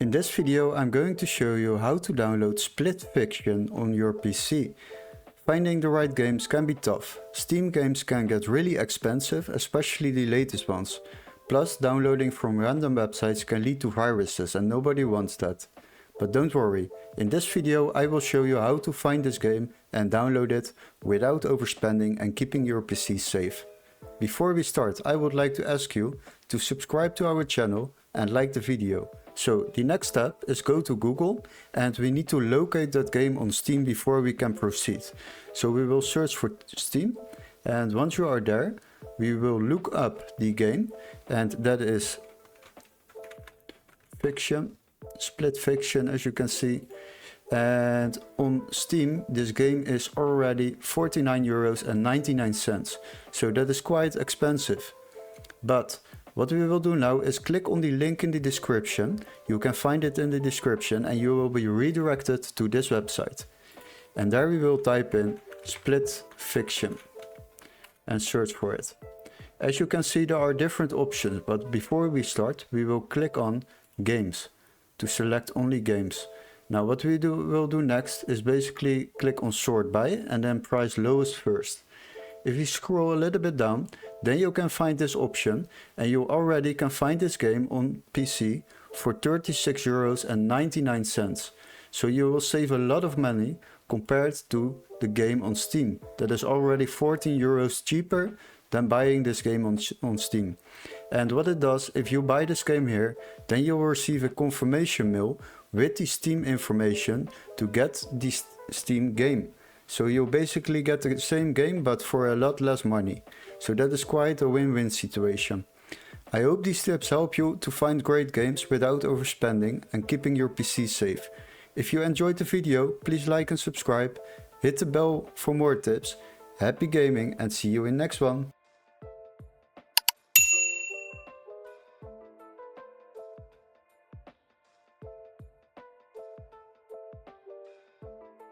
In this video I'm going to show you how to download Split Fiction on your PC. Finding the right games can be tough. Steam games can get really expensive, especially the latest ones. Plus, downloading from random websites can lead to viruses and nobody wants that. But don't worry, in this video I will show you how to find this game and download it without overspending and keeping your PC safe. Before we start, I would like to ask you to subscribe to our channel and like the video. So the next step is go to Google and we need to locate that game on Steam before we can proceed. So we will search for Steam, and once you are there, we will look up the game, and that is Fiction, Split Fiction, as you can see. And on Steam this game is already €49.99, so that is quite expensive. But what we will do now is click on the link in the description. You can find it in the description and you will be redirected to this website. And there we will type in Split Fiction and search for it. As you can see, there are different options, but before we start we will click on Games to select only games. Now what we will do next is basically click on Sort By and then price lowest first. If you scroll a little bit down, then you can find this option, and you already can find this game on PC for €36.99. So you will save a lot of money compared to the game on Steam. That is already €14 cheaper than buying this game on Steam. And what it does, if you buy this game here, then you will receive a confirmation mail with the Steam information to get the Steam game. So you basically get the same game but for a lot less money. So that is quite a win-win situation. I hope these tips help you to find great games without overspending and keeping your PC safe. If you enjoyed the video, please like and subscribe. Hit the bell for more tips. Happy gaming and see you in next one.